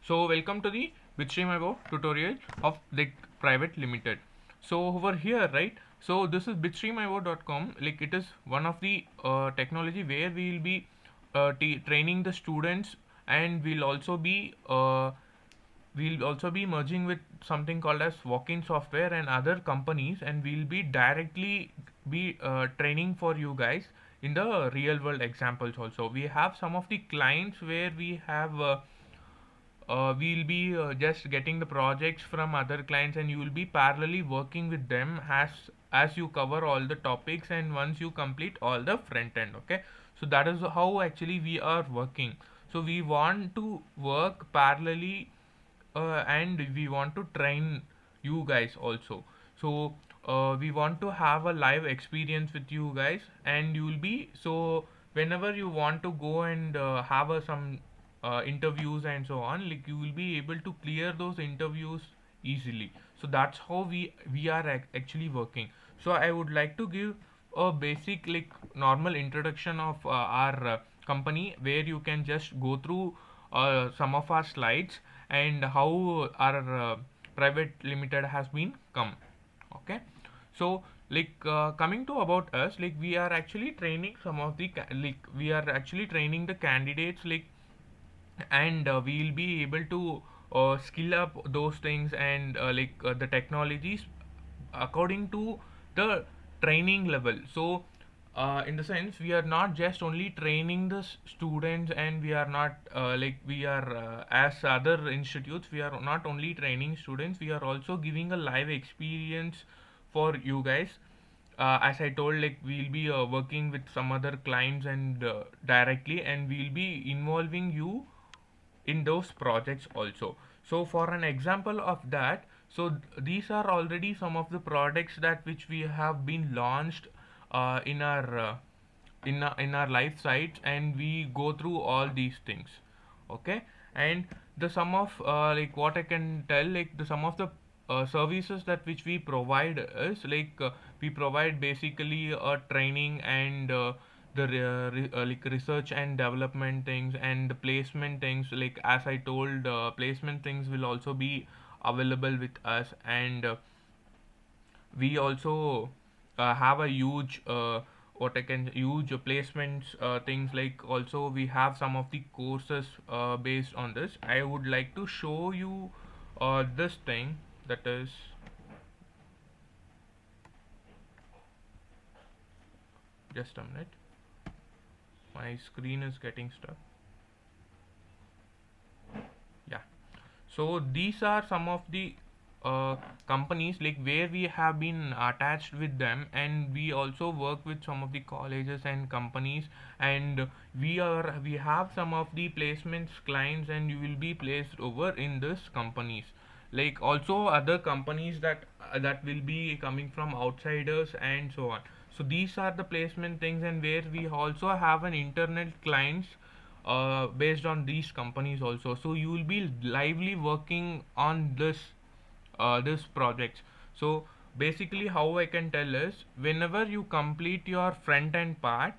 So welcome to the BitStream.io tutorial of the private limited. So over here, right? So this is bitstream.io.com. Like it is one of the technology where we will be training the students, and we'll also be merging with something called as walk-in software and other companies, and we'll be directly be training for you guys in the real world examples. Also we have some of the clients where we'll be just getting the projects from other clients, and you will be parallelly working with them as you cover all the topics and once you complete all the front end. Okay, so that is how actually we are working. So we want to work parallelly, and we want to train you guys also. So we want to have a live experience with you guys, and you will be so whenever you want to go and have some interviews and so on, like you will be able to clear those interviews easily. So that's how we are actually working. So I would like to give a basic, like, normal introduction of our company, where you can just go through some of our slides and how our private limited has been come. Okay, so like coming to about us, like we are actually training some of the like we are actually training the candidates, like, and we'll be able to skill up those things and the technologies according to the training level. So in the sense, we are not just only training the students, and we are not we are as other institutes, we are not only training students, we are also giving a live experience for you guys. As I told, like we'll be working with some other clients and directly, and we'll be involving you in those projects also. So for an example of that, so these are already some of the products that which we have been launched in our live sites, and we go through all these things. Okay, and the sum of what I can tell, like the sum of the services that which we provide is we provide basically a training and research and development things and the placement things. Like as I told, placement things will also be available with us, and we also have a huge what I can huge placements things. Like also we have some of the courses based on this. I would like to show you this thing, that is, just a minute, my screen is getting stuck. Yeah, so these are some of the companies, like where we have been attached with them, and we also work with some of the colleges and companies, and we have some of the placements clients, and you will be placed over in this companies. Like also other companies that will be coming from outsiders and so on. So these are the placement things, and where we also have an internet clients based on these companies also. So you will be lively working on this projects. So basically how I can tell is, whenever you complete your front end part,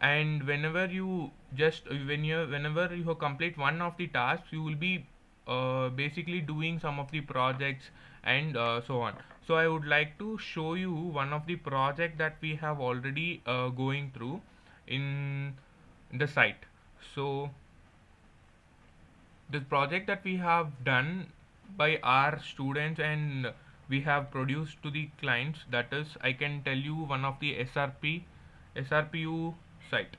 and whenever you complete one of the tasks, you will be basically doing some of the projects and so on. So I would like to show you one of the project that we have already going through in the site. So the project that we have done by our students, and we have produced to the clients, that is, I can tell you, one of the SRPU site.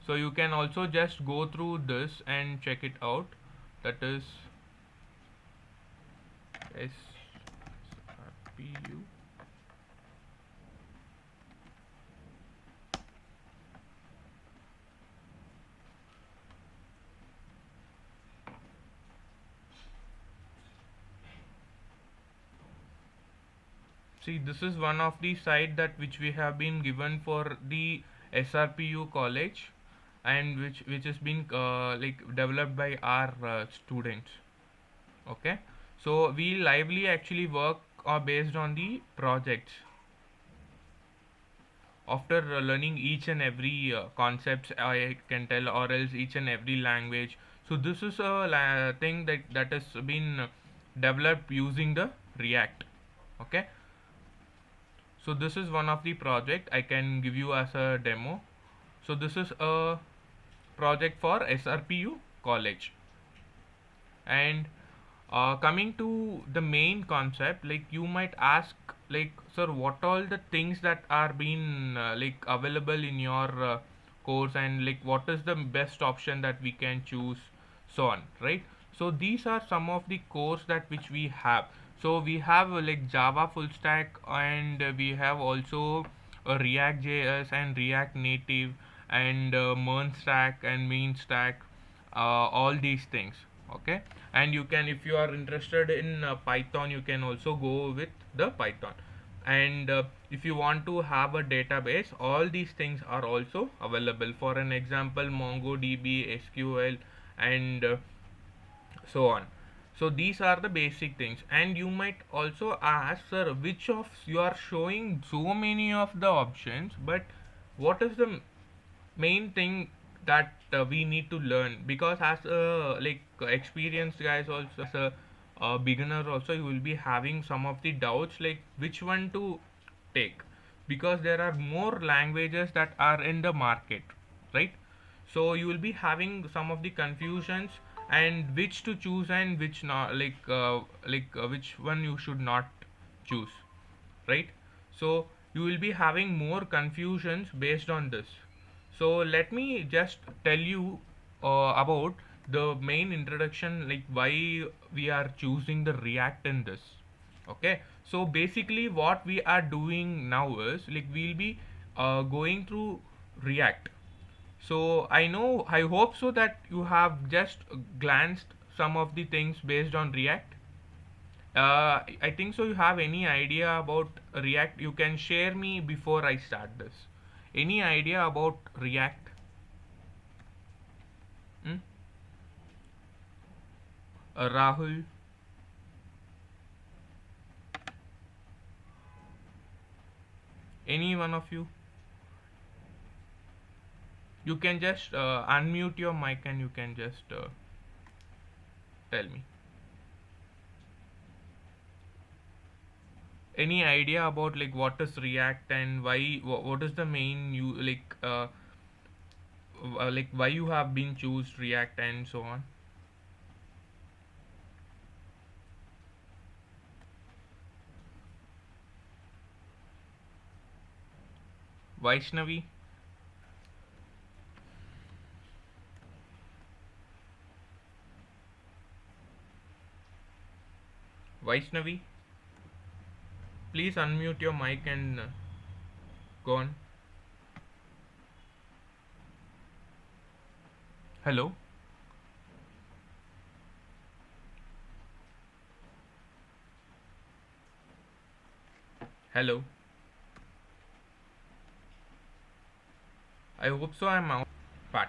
So you can also just go through this and check it out. That is SRPU. See, this is one of the site that which we have been given for the SRPU college, and which has been developed by our students. Okay, so we lively actually work based on the projects after learning each and every concepts, I can tell, or else each and every language. So this is a thing that has been developed using the React. Okay, so this is one of the project I can give you as a demo. So this is a project for SRPU college. And coming to the main concept, like you might ask, like, sir, what all the things that are being like available in your course, and like what is the best option that we can choose, so on, right? So these are some of the course that which we have. So we have like Java full stack, and we have also React JS and React Native, and Mern stack and Mean stack, all these things. Okay, and you can, if you are interested in Python, you can also go with the Python. And if you want to have a database, all these things are also available. For an example, MongoDB, SQL, and so on. So these are the basic things. And you might also ask, sir, which of you are showing so many of the options, but what is the main thing that we need to learn? Because as a like experienced guys, also as a beginner also, you will be having some of the doubts, like which one to take, because there are more languages that are in the market, right? So you will be having some of the confusions, and which to choose and which not, which one you should not choose, right? So you will be having more confusions based on this. So let me just tell you about the main introduction, like why we are choosing the React in this. Okay, so basically what we are doing now is, like, we'll be going through React. So I hope so that you have just glanced some of the things based on React. I think so. You have any idea about React? You can share me before I start this. Any idea about React? Hmm? Rahul, any one of you? You can just unmute your mic and you can just tell me. Any idea about like what is React and why? What is the main you like why you have been choose React and so on? Vaishnavi, Vaishnavi, please unmute your mic and go on. Hello, hello. I hope so. I'm out. Part.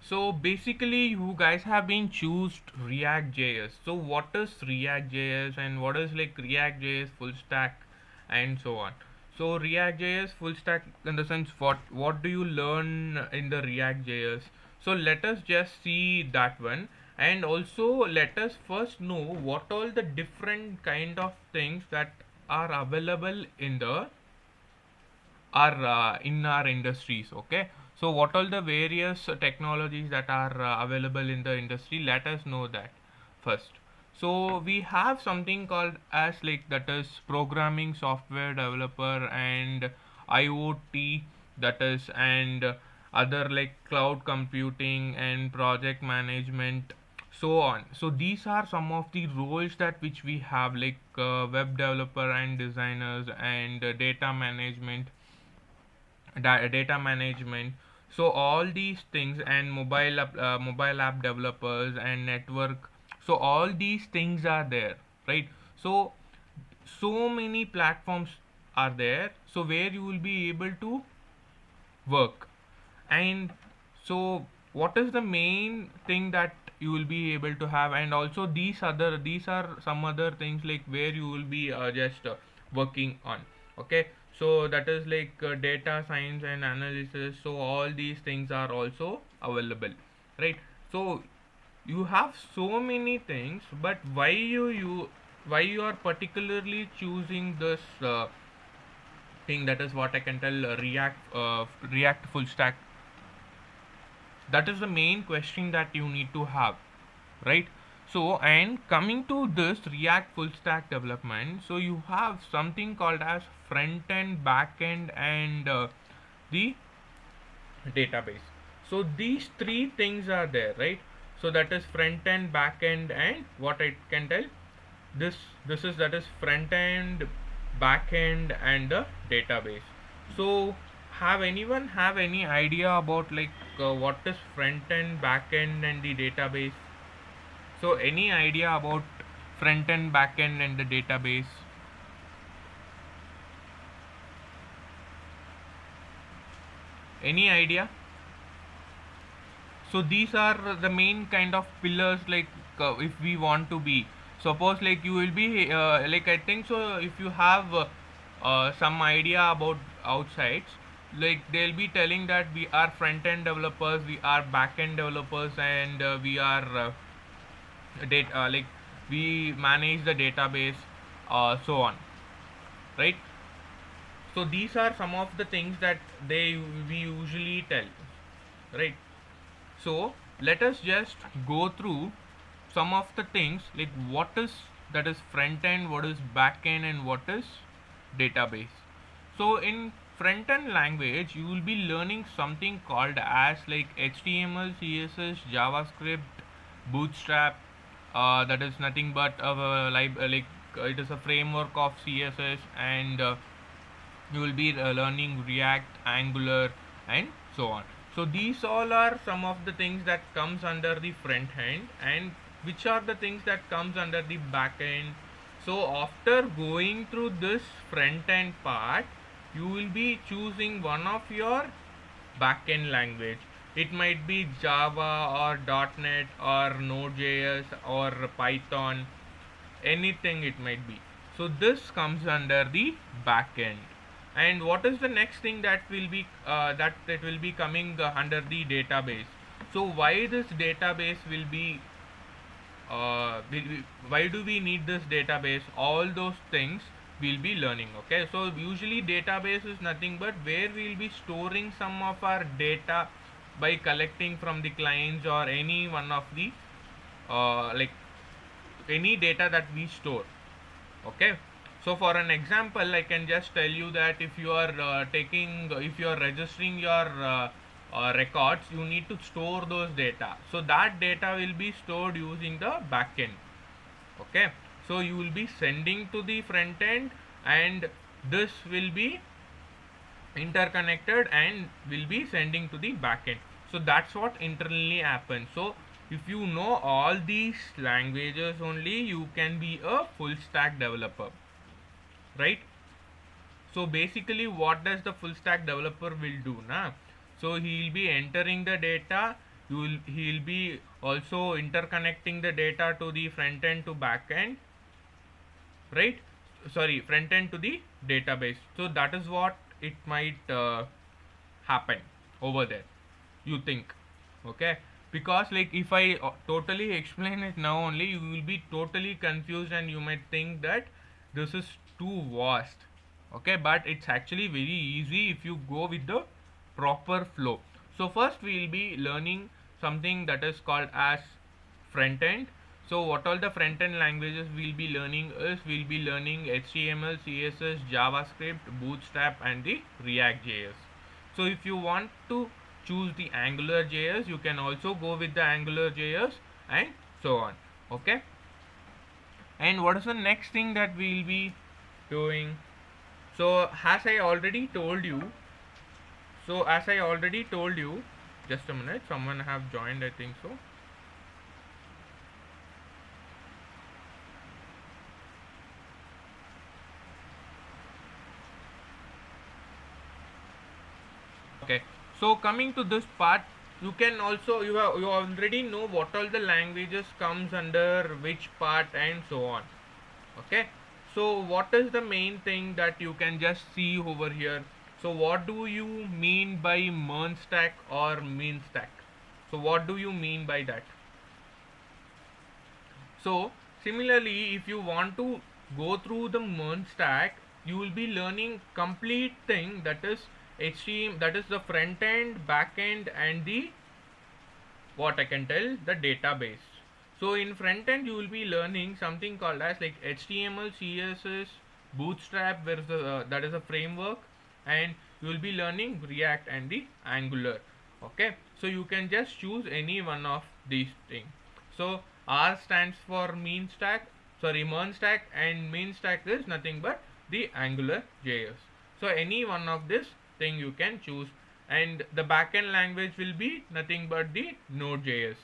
So basically, you guys have been choosed React JS. So what is React JS and what is like React JS full stack and so on. So React JS full stack, in the sense, what do you learn in the React JS? So let us just see that one, and also let us first know what all the different kind of things that are available in the are in our industries. Okay, so what all the various technologies that are available in the industry, let us know that first. So we have something called as like that is programming software developer and IoT, that is, and other like cloud computing and project management, so on. So these are some of the roles that which we have, like web developer and designers, and data management, data management. So all these things, and mobile app developers and network. So all these things are there, right? So so many platforms are there, so where you will be able to work. And so what is the main thing that you will be able to have? And also these are some other things like where you will be just working on. Okay, so that is like data science and analysis. So all these things are also available, right? So you have so many things, but why you are particularly choosing this thing, that is what I can tell, React full stack. That is the main question that you need to have, right? So, and coming to this React full stack development, so you have something called as front end, back end, and the database. So these three things are there, right? So that is front end, back end, and what I can tell, this is, that is front end, back end, and the database. So have anyone have any idea about like what is front end, back end, and the database? So any idea about front end, back end, and the database? Any idea? So these are the main kind of pillars, like if we want to be, suppose like you will be like, I think so, if you have some idea about outsides, like they'll be telling that we are front end developers, we are back end developers, and we are data, like we manage the database, so on, right? So these are some of the things that we usually tell, right? So let us just go through some of the things, like what is, that is front end, what is back end, and what is database. So in front end language, you will be learning something called as like HTML, CSS, JavaScript, Bootstrap. That is nothing but like it is a framework of CSS, and you will be learning React, Angular, and so on. So these all are some of the things that comes under the front end, and which are the things that comes under the back end. So after going through this front end part, you will be choosing one of your backend language. It might be Java or .NET or Node.js or Python, anything it might be. So this comes under the backend. And what is the next thing that will be that it will be coming under the database? So why this database will be why do we need this database? All those things we'll be learning. Okay, so usually database is nothing but where we'll be storing some of our data by collecting from the clients or any one of the like any data that we store. Okay, so for an example, I can just tell you that if you are if you are registering your records, you need to store those data, so that data will be stored using the backend. Okay, so you will be sending to the front end, and this will be interconnected and will be sending to the backend. So that's what internally happens. So if you know all these languages only, you can be a full stack developer, right? So basically what does the full stack developer will do now? So he'll be entering the data, he'll be also interconnecting the data to the front end to back end, right? Sorry, front end to the database. So that is what it might happen over there, you think? Okay, because like if I totally explain it now only, you will be totally confused and you might think that this is too vast. Okay, but it's actually very easy if you go with the proper flow. So first we will be learning something that is called as front end. So what all the front end languages we'll be learning is, we'll be learning HTML, CSS, JavaScript, Bootstrap, and the React JS. So if you want to choose the Angular JS, you can also go with the Angular JS, and so on. Okay, and what is the next thing that we'll be doing? So as I already told you, just a minute, someone have joined, I think so. Okay, so coming to this part, you can also you already know what all the languages comes under which part and so on. Okay, so what is the main thing that you can just see over here? So what do you mean by MERN stack or mean stack? So what do you mean by that? So similarly, if you want to go through the MERN stack, you will be learning complete thing, that is HTML, that is the front end, back end, and the, what I can tell, the database. So in front end you will be learning something called as like HTML, CSS, Bootstrap, where is the that is a framework, and you will be learning React and the Angular. Okay, so you can just choose any one of these things. So R stands for mean stack, sorry, MERN stack, and main stack is nothing but the Angular JS. So any one of this thing you can choose, and the backend language will be nothing but the Node.js.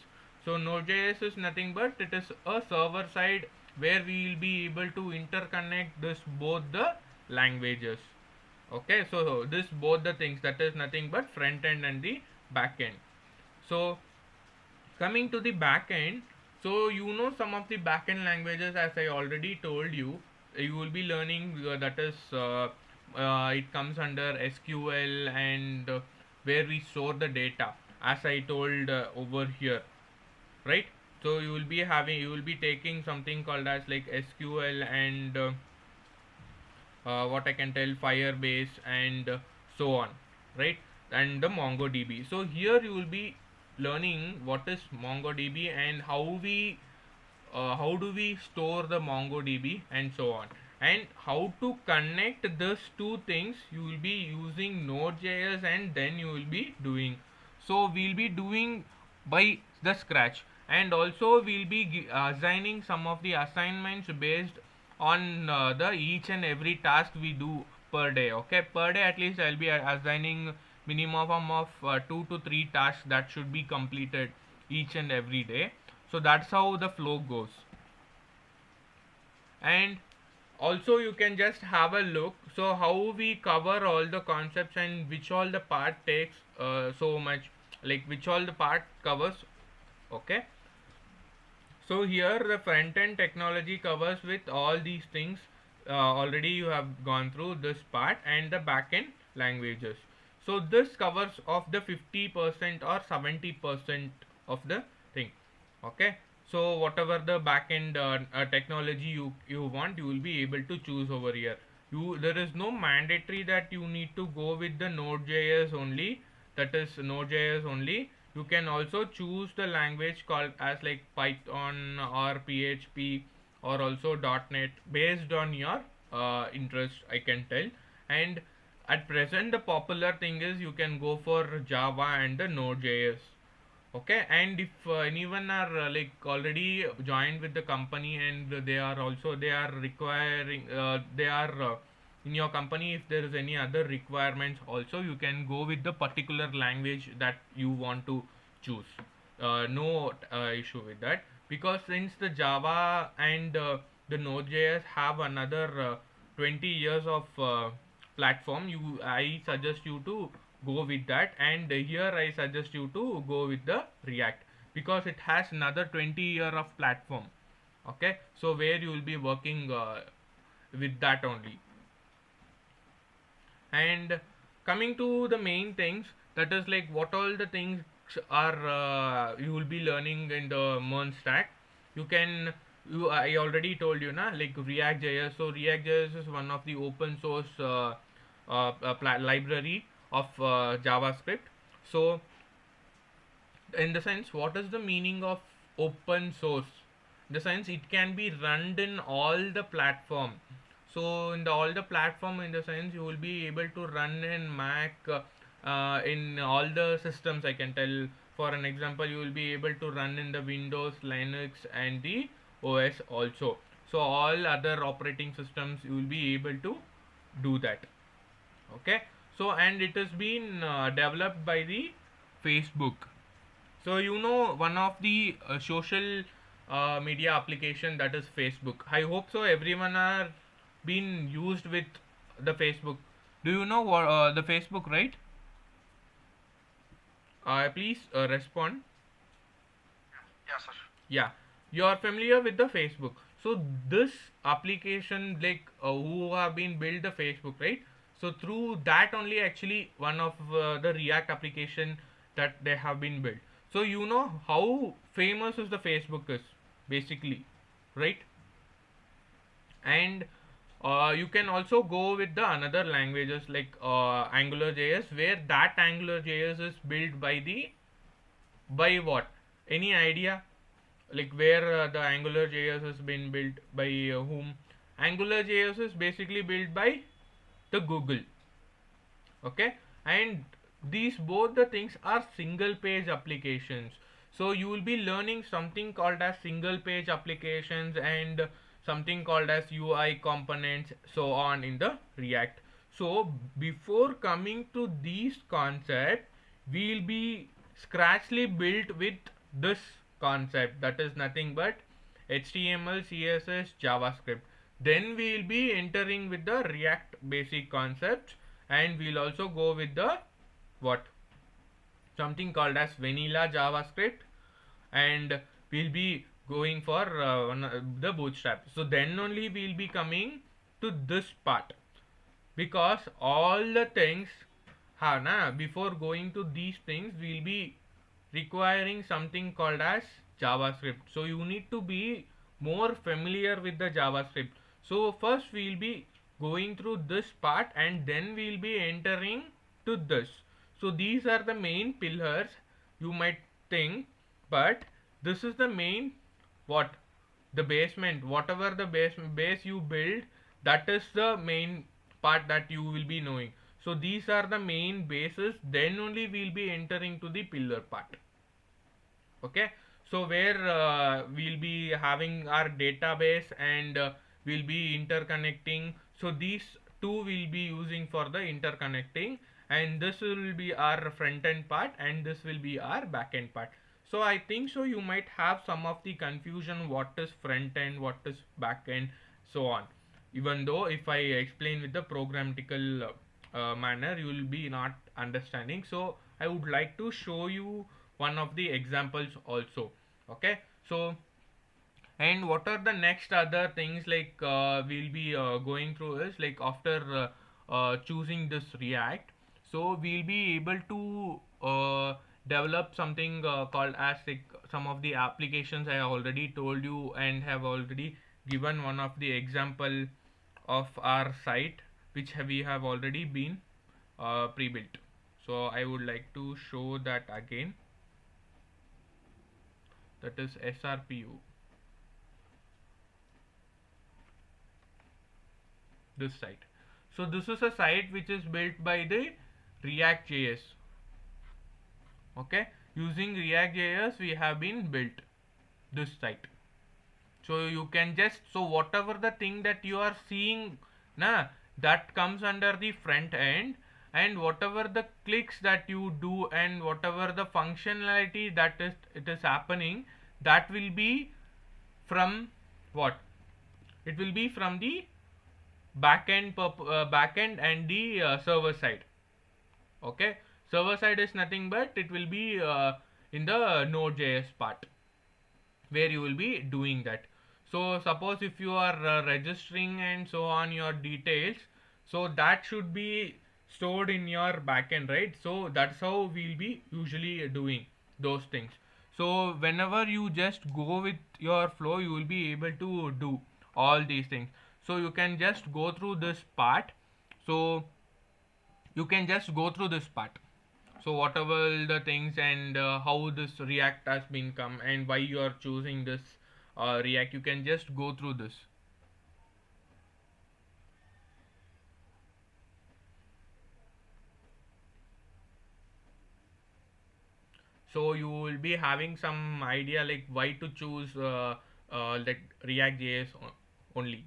So Node.js is nothing but it is a server side where we will be able to interconnect this both the languages. Okay, so this both the things, that is nothing but front end and the back end. So coming to the back end, so you know some of the back end languages, as I already told you, you will be learning, that is it comes under SQL, and where we store the data, as I told over here, right? So you will be taking something called as like SQL, and what I can tell, Firebase, and so on, right? And the MongoDB. So here you will be learning what is MongoDB, and how do we store the MongoDB, and so on, and how to connect these two things. You will be using Node.js, and then you will be doing. So we'll be doing by the scratch, and also we'll be assigning some of the assignments based on the each and every task we do per day. Okay, per day at least I'll be assigning minimum of 2 to 3 tasks that should be completed each and every day. So that's how the flow goes. And also you can just have a look, so how we cover all the concepts, and which all the part takes so much, like which all the part covers. Okay, so here the front end technology covers with all these things. Already you have gone through this part, and the backend languages. So this covers of the 50% or 70% of the thing. Okay, so whatever the backend technology you want, you will be able to choose over here. There is no mandatory that you need to go with the Node.js only, that is Node.js only. You can also choose the language called as like Python or PHP, or also .NET, based on your interest, I can tell. And at present the popular thing is you can go for Java and the Node.js. Okay, and if anyone are like already joined with the company, and they are requiring, they are in your company, if there is any other requirements also, you can go with the particular language that you want to choose. No issue with that, because since the Java and the Node.js have another 20 years of platform, you I suggest you to go with that, and here I suggest you to go with the React, because it has another 20-year of platform. Okay, so where you will be working with that only. And coming to the main things, that is like what all the things are you will be learning in the MERN stack. You can, I already told you na, like React.js. So React.js is one of the open source library of JavaScript. So in the sense, what is the meaning of open source? In the sense, it can be run in all the platform. So in the all the platform, in the sense, you will be able to run in Mac, in all the systems, I can tell. For an example, you will be able to run in the Windows, Linux, and the OS also. So all other operating systems you will be able to do that. Okay, so and it has been developed by the Facebook. So you know one of the social media application, that is Facebook. I hope so everyone are been used with the Facebook. Do you know what the Facebook, right? Please respond. Yeah, sir. Yeah, you are familiar with the Facebook. So this application, like who have been built the Facebook, right? So through that only, actually one of the React application that they have been built. So you know how famous is the Facebook is, basically. right? And you can also go with the another languages like AngularJS, where that AngularJS is built by what? Any idea? Like where the AngularJS has been built by whom? AngularJS is basically built by the Google. Okay, and these both the things are single page applications. So you will be learning something called as single page applications and something called as UI components, so on, in the React. So before coming to these concepts, we'll be scratchly built with this concept, that is nothing but HTML, CSS, JavaScript. Then we'll be entering with the React basic concepts, and we'll also go with the what? Something called as vanilla JavaScript, and we'll be going for the bootstrap. So then only we'll be coming to this part, because all the things before going to these things we'll be requiring something called as JavaScript. So you need to be more familiar with the JavaScript. So first we'll be going through this part, and then we'll be entering to this. So these are the main pillars, you might think, but this is the main what? The basement, whatever the base you build, that is the main part that you will be knowing. So these are the main bases, then only we'll be entering to the pillar part. Okay, so where we'll be having our database, and we'll be interconnecting. So these two will be using for the interconnecting, and this will be our front end part, and this will be our back end part. So I think so you might have some of the confusion, what is front end, what is back end, so on. Even though if I explain with the programmatical manner, you will be not understanding. So I would like to show you one of the examples also. Okay, so and what are the next other things, like we'll be going through is like after choosing this React, so we'll be able to develop something called as like some of the applications I already told you, and have already given one of the example of our site, which we have already been pre-built. So I would like to show that again, that is SRPU, this site. So this is a site which is built by the React.js. Okay, using React.js we have been built this site. So you can just, so whatever the thing that you are seeing that comes under the front end, and whatever the clicks that you do, and whatever the functionality that is it is happening, that will be from what? It will be from the backend and the server side. Okay, server side is nothing but it will be in the Node.js part, where you will be doing that. So suppose if you are registering and so on your details, so that should be stored in your backend, right? So that's how we'll be usually doing those things. So whenever you just go with your flow, you will be able to do all these things. So you can just go through this part. So you can just go through this part. So whatever the things, and how this React has been come, and why you are choosing this React, you can just go through this. So you will be having some idea like why to choose like React.js only.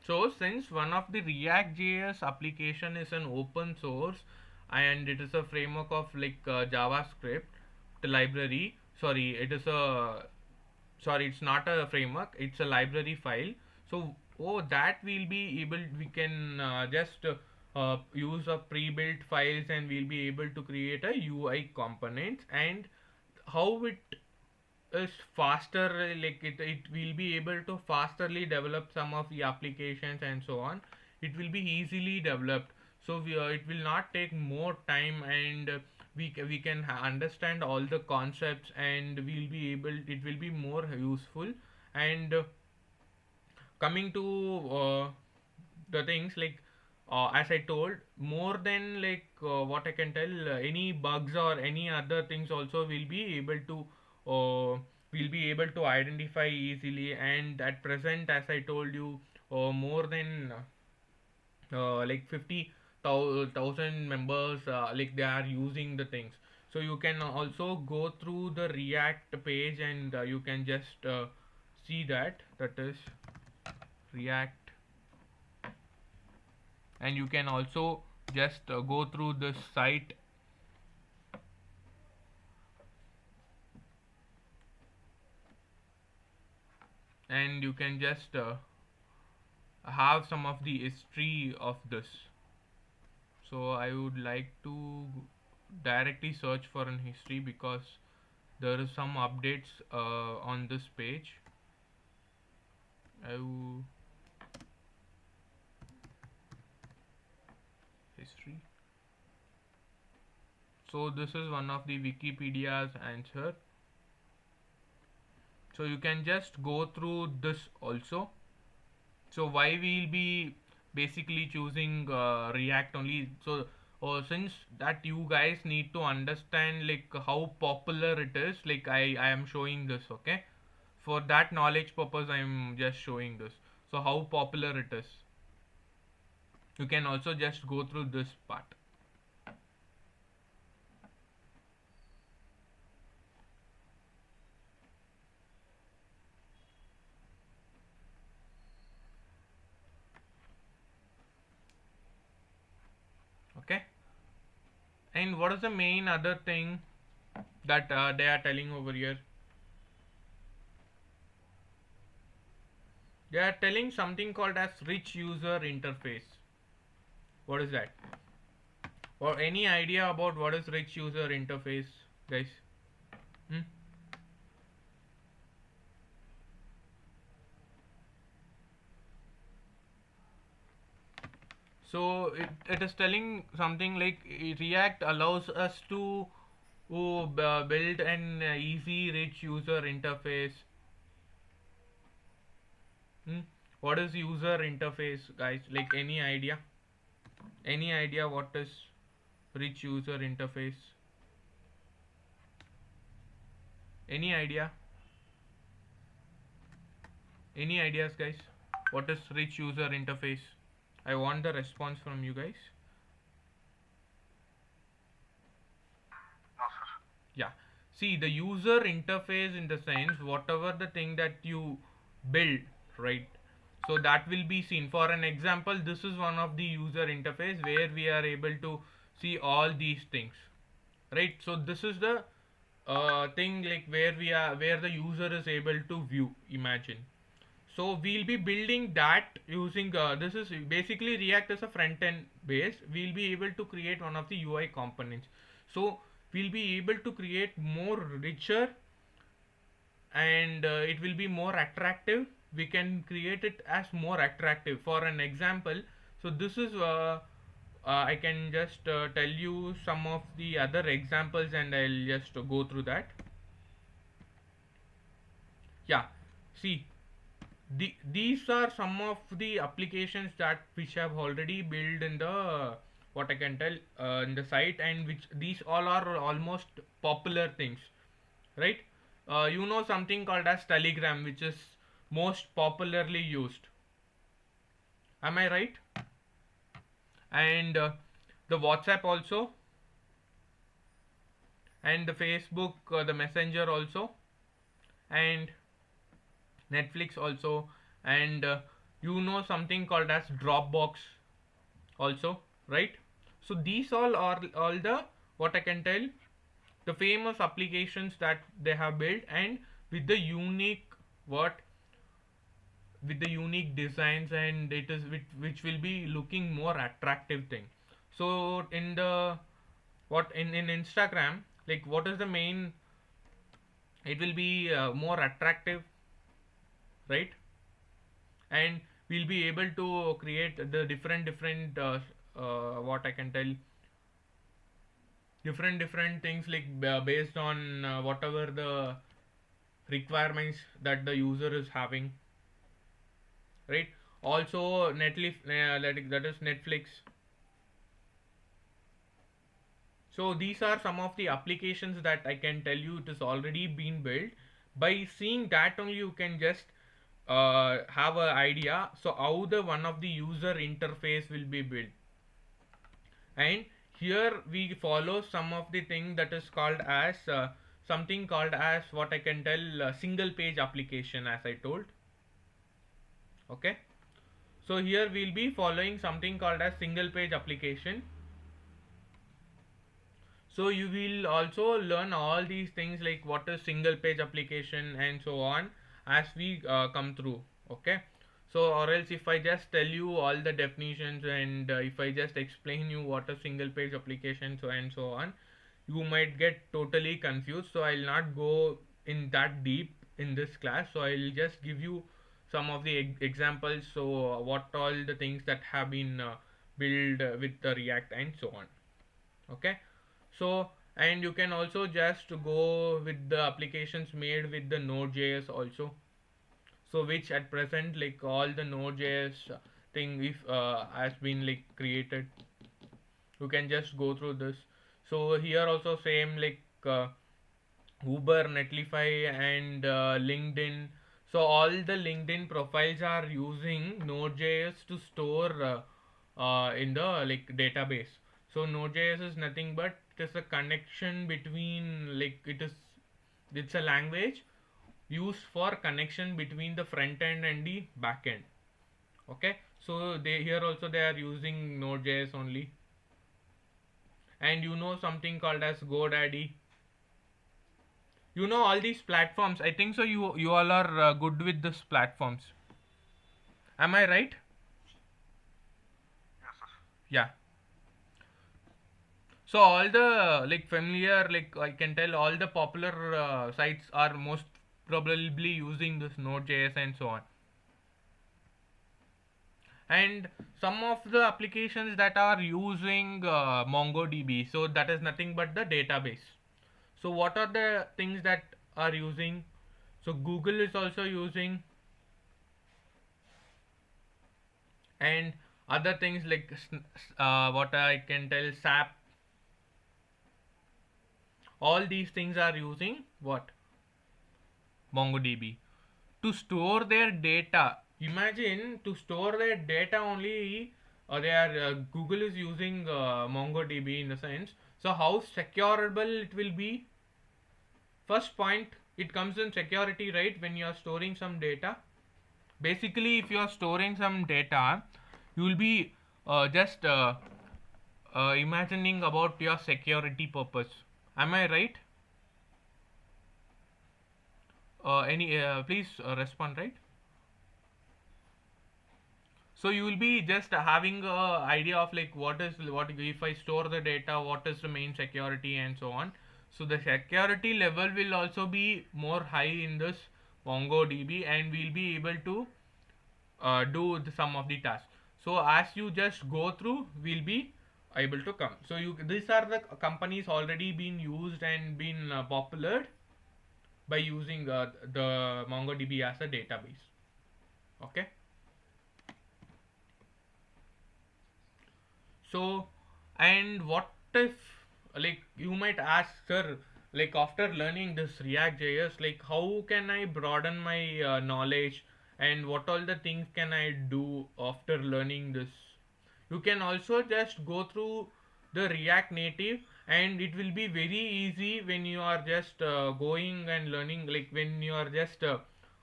So since one of the React.js application is an open source, and it is a framework of like JavaScript, the library. Sorry, it is a sorry, it's not a framework. It's a library file. So that we'll be able. We can just use a pre-built files, and we'll be able to create a UI components, and how it is faster, like it will be able to fasterly develop some of the applications and so on. It will be easily developed, so it will not take more time, and we can understand all the concepts, and we'll be able, it will be more useful. And coming to the things like, as I told, more than like what I can tell, any bugs or any other things also will be able to identify easily. And at present, as I told you, more than like 50,000 members, like they are using the things. So you can also go through the React page, and you can just see that is React. And you can also just go through this site, and you can just have some of the history of this. So I would like to directly search for an history, because there is some updates on this page. History. So this is one of the Wikipedia's answer. So you can just go through this also. So why we'll be basically choosing React only? So since that you guys need to understand like how popular it is, like I am showing this, okay? For that knowledge purpose, I'm just showing this. So how popular it is. You can also just go through this part. Okay. And what is the main other thing that they are telling over here? They are telling something called as rich user interface. What is that? Or any idea about what is rich user interface, guys? Hmm? So it is telling something like React allows us to build an easy rich user interface. Hmm? What is user interface, guys? Like any idea? Any idea what is rich user interface? Any idea? Any ideas, guys? What is rich user interface? I want the response from you guys. No, sir. Yeah. See, the user interface in the sense, whatever the thing that you build, right? So that will be seen. For an example, this is one of the user interface where we are able to see all these things, right? So this is the thing like where the user is able to view, imagine. So we'll be building that using this is basically React as a front end base. We'll be able to create one of the UI components. So we'll be able to create more richer, and it will be more attractive. We can create it as more attractive. For an example, so this is I can just tell you some of the other examples, and I'll just go through that. Yeah, see, these are some of the applications that which have already built in the what I can tell in the site, and which these all are almost popular things, right? You know something called as Telegram, which is most popularly used. Am I right? And the WhatsApp also, and the Facebook, the Messenger also, and Netflix also, and you know something called as Dropbox also, right? So these all are all the what I can tell, the famous applications that they have built, and with the unique what, with the unique designs, and it is which will be looking more attractive thing. So in the what in Instagram, like what is the main, it will be more attractive, right? And we'll be able to create the different what I can tell, different things like based on whatever the requirements that the user is having, right? Also Netflix, that is Netflix. So these are some of the applications that I can tell you it is already been built. By seeing that only you can just have an idea so how the one of the user interface will be built. And here we follow some of the thing that is called as something called as what I can tell single page application, as I told. Okay, so here we'll be following something called as single page application. So you will also learn all these things like what is single page application and so on as we come through. Okay, so or else if I just tell you all the definitions and if I just explain you what a single page application so and so on, you might get totally confused. So I'll not go in that deep in this class, so I'll just give you some of the examples. So what all the things that have been built with the React and so on. Okay, so and you can also just go with the applications made with the Node.js also, so which at present like all the Node.js thing if has been like created, you can just go through this. So here also same like Uber, Netlify and LinkedIn. So all the LinkedIn profiles are using Node.js to store in the like database. So Node.js is nothing but it is a connection between like it's a language used for connection between the front end and the back end. Okay, so they here also they are using Node.js only. And you know something called as GoDaddy. You know all these platforms. I think so. You all are good with these platforms. Am I right? Yes, sir. Yeah. So all the like familiar like I can tell all the popular sites are most probably using this Node.js and so on. And some of the applications that are using MongoDB. So that is nothing but the database. So what are the things that are using? So Google is also using, and other things like what I can tell SAP. All these things are using what? MongoDB to store their data. Imagine to store their data only. They are Google is using MongoDB in the sense. So how secureable it will be? First point, it comes in security, right? When you are storing some data. Basically, if you are storing some data, you will be just imagining about your security purpose. Am I right? Any please respond, right? So you will be just having a idea of like what if I store the data, what is the main security and so on. So the security level will also be more high in this MongoDB, and we'll be able to do some of the tasks. So as you just go through, we'll be able to come. So you these are the companies already been used and been popular by using the MongoDB as a database. Okay. So, and what if, like, you might ask, sir, like, after learning this React JS, like, how can I broaden my knowledge and what all the things can I do after learning this? You can also just go through the React Native, and it will be very easy when you are just going and learning, like, when you are just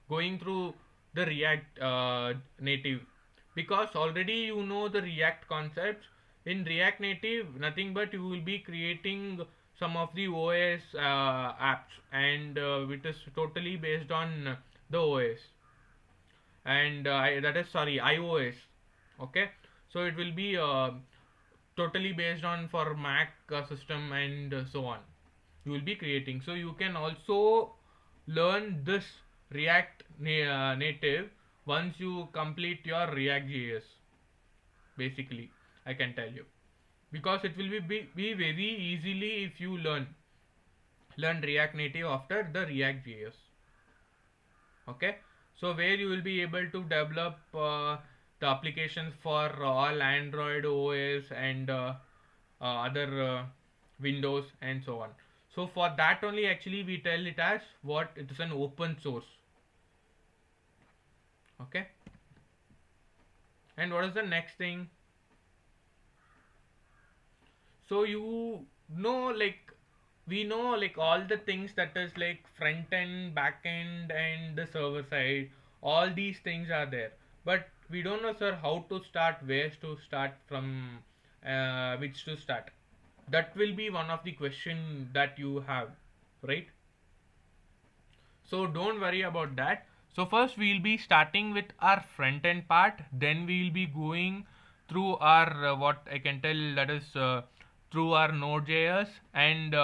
going through the React Native, because already you know the React concepts. In React Native, nothing but you will be creating some of the OS apps, and it is totally based on the OS, and that is sorry iOS. Okay, so it will be totally based on for Mac system and so on. You will be creating, so you can also learn this React Native once you complete your React JS. Basically, I can tell you. because it will be very easily if you learn React Native after the React JS. Okay, so where you will be able to develop the applications for all Android OS and other Windows and so on. So for that only actually we tell it as what it is an open source. Okay, and what is the next thing? So you know, like we know like all the things that is like front end, back end, and the server side, all these things are there, but we don't know, sir, how to start, where to start from, which to start. That will be one of the question that you have, right? So don't worry about that. So first we'll be starting with our front end part, then we'll be going through our what I can tell, that is through our Node.js, and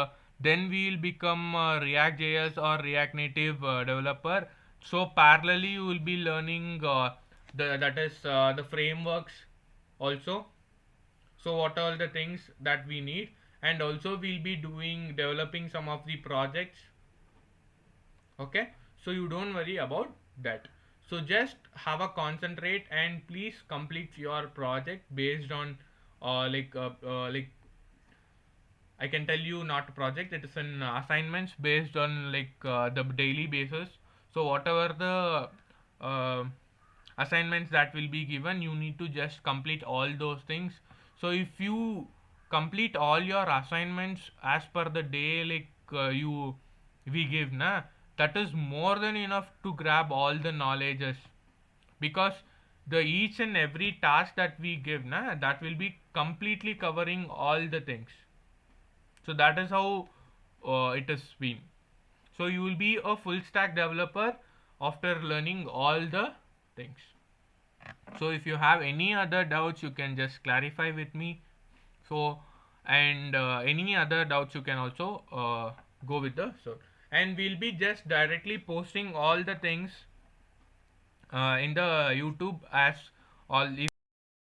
then we'll become React.js or React Native developer. So parallelly you will be learning the frameworks also. So what are the things that we need, and also we'll be doing developing some of the projects. Okay, so you don't worry about that. So just have a concentrate and please complete your project based on like I can tell you, not project, it is an assignments based on the daily basis. So whatever the assignments that will be given, you need to just complete all those things. So if you complete all your assignments as per the day, you we give na, that is more than enough to grab all the knowledges, because the each and every task that we give na, that will be completely covering all the things. So that is how it has been. So you will be a full stack developer after learning all the things. So if you have any other doubts, you can just clarify with me. So, and any other doubts, you can also go with the sir. And we'll be just directly posting all the things in the YouTube as all.